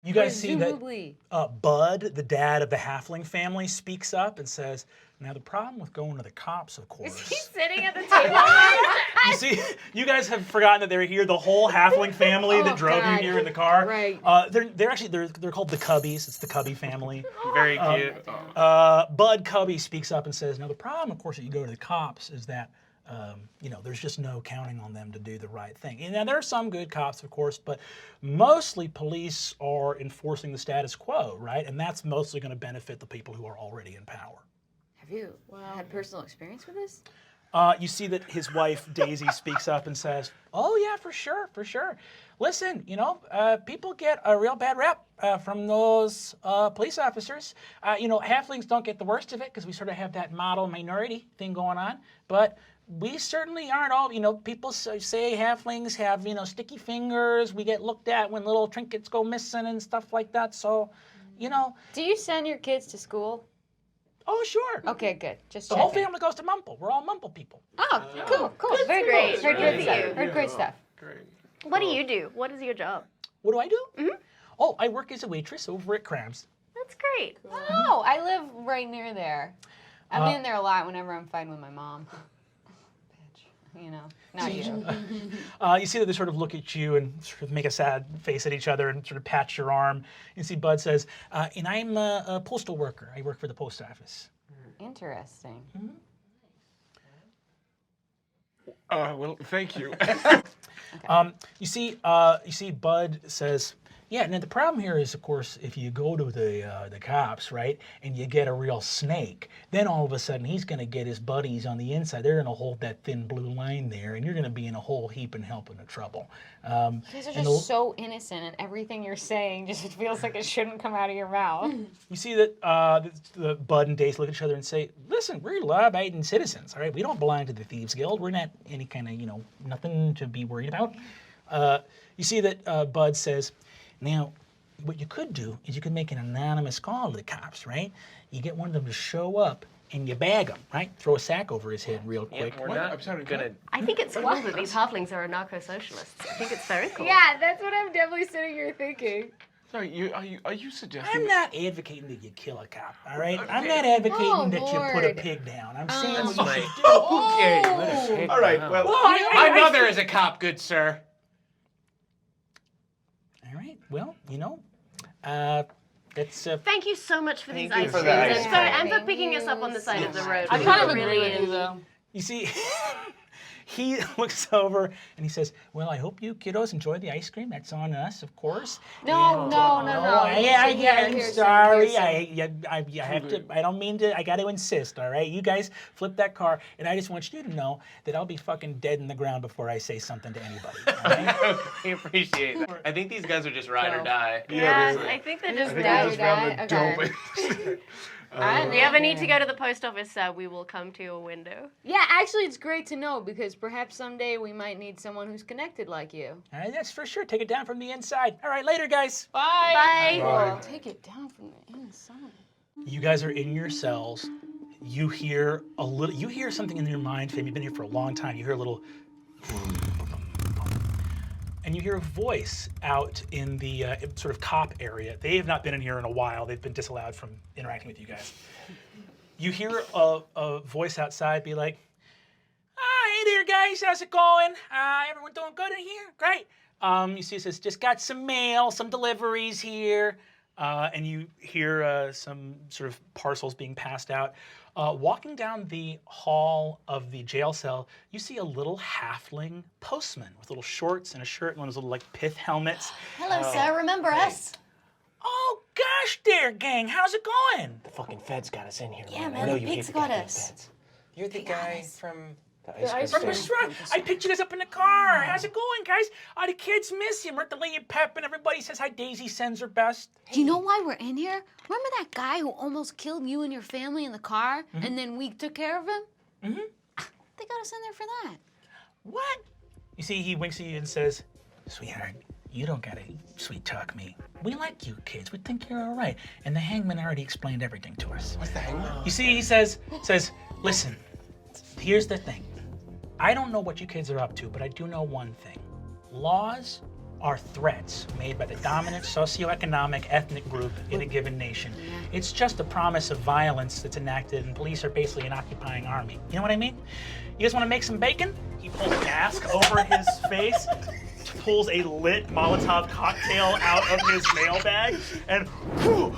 You guys see that Bud, the dad of the halfling family, speaks up and says, now the problem with going to the cops, of course. Is he sitting at the table? You see, you guys have forgotten that they're here. The whole halfling family that drove you here in the car. Right. They're called the Cubbies. It's the Cubby family. Very cute. Bud Cubby speaks up and says, now the problem, of course, that you go to the cops is that there's just no counting on them to do the right thing. And now there are some good cops, of course, but mostly police are enforcing the status quo, right? And that's mostly going to benefit the people who are already in power. Have you had personal experience with this? You see that his wife, Daisy, speaks up and says, oh, yeah, for sure. Listen, people get a real bad rep from those police officers. Halflings don't get the worst of it because we sort of have that model minority thing going on. But we certainly aren't all, people say halflings have, sticky fingers. We get looked at when little trinkets go missing and stuff like that. So, Do you send your kids to school? Oh, sure. Okay, good. Just the whole family goes to Mumple. We're all Mumple people. Oh, cool. Very great. Heard Good good for you. stuff. Heard great stuff. Great. What do you do? What is your job? What do I do? Mm-hmm. Oh, I work as a waitress over at Crams. That's great. Oh, I live right near there. I'm in there a lot whenever I'm fighting with my mom. Bitch, not you. You see that they sort of look at you and sort of make a sad face at each other and sort of pat your arm. You see Bud says, and I'm a postal worker. I work for the post office. Interesting. Well, thank you. You see Bud says, yeah, now the problem here is, of course, if you go to the cops, right, and you get a real snake, then all of a sudden he's going to get his buddies on the inside. They're going to hold that thin blue line there, and you're going to be in a whole heap and helping of trouble. You guys are just so innocent, and everything you're saying just feels like it shouldn't come out of your mouth. You see that the Bud and Dace look at each other and say, listen, we're law-abiding citizens, all right? We don't belong to the Thieves Guild. We're not any kind of, nothing to be worried about. You see that Bud says, now, what you could do is you could make an anonymous call to the cops, right? You get one of them to show up and you bag him, right? Throw a sack over his head real quick. We're not gonna. I think it's cool that these halflings are anarcho-socialists. I think it's very cool. Yeah, that's what I'm definitely sitting here thinking. Sorry, are you suggesting? I'm not advocating that you kill a cop, all right? I'm not advocating that you put a Lord. pig down. I'm saying what you my- should do. Okay. All right. Well, I my mother is a cop, good sir. All right, well, that's... Thank you so much for these Thank you ice for creams. the ice And for, cream. and for picking us up on the side of the road. I We kind were of agree with you, though. You see, he looks over and he says, well, I hope you kiddos enjoy the ice cream. That's on us, of course. No. I'm sorry. I have to, I don't mean to, I got to insist, all right? You guys flip that car, and I just want you to know that I'll be fucking dead in the ground before I say something to anybody, all right? We appreciate that. I think these guys are just ride or die. Yeah, I think they're just die or die. Okay. If you ever need to go to the post office, we will come to your window. Yeah, actually, it's great to know because perhaps someday we might need someone who's connected like you. All right, that's for sure. Take it down from the inside. All right, later, guys. Bye. Bye. Well, take it down from the inside. You guys are in your cells. You hear something in your mind, Fame. You've been here for a long time. You hear a little, and you hear a voice out in the sort of cop area. They have not been in here in a while. They've been disallowed from interacting with you guys. You hear a voice outside be like, hey there, guys. How's it going? Everyone doing good in here? Great. You see it says, just got some mail, some deliveries here. And you hear some sort of parcels being passed out. Walking down the hall of the jail cell, you see a little halfling postman with little shorts and a shirt and one of those little pith helmets. Hello, sir. Remember us? Oh gosh there, gang. How's it going? The fucking feds got us in here. Yeah, I man, know the you pigs hate the got goddamn us. feds. You're the guy from the ice ice From cream the store. restaurant. I picked you guys up in the car. How's it going, guys? The kids miss you. We're at the Lady Pep and everybody says hi. Daisy sends her best. Do you know why we're in here? Remember that guy who almost killed you and your family in the car, and then we took care of him? Mm-hmm. They got us in there for that. What? You see, he winks at you and says, sweetheart, you don't gotta sweet talk me. We like you kids. We think you're all right. And the hangman already explained everything to us. What's the hangman? You see, he says, listen, here's the thing. I don't know what you kids are up to, but I do know one thing. Laws are threats made by the dominant socioeconomic ethnic group in a given nation. It's just a promise of violence that's enacted, and police are basically an occupying army. You know what I mean? You guys want to make some bacon? He pulls a mask over his face, pulls a lit Molotov cocktail out of his mailbag, and whew,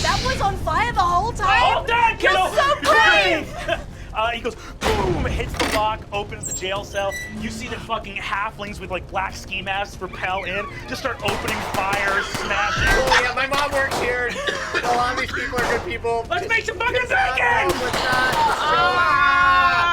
That was on fire the whole time? all done, kiddo! You're so brave! He goes, boom, hits the lock, opens the jail cell. You see the fucking halflings with like black ski masks rappel in, just start opening fires, smashing. Oh yeah, my mom works here. A lot of these people are good people. Let's make some fucking bacon! No, let's not.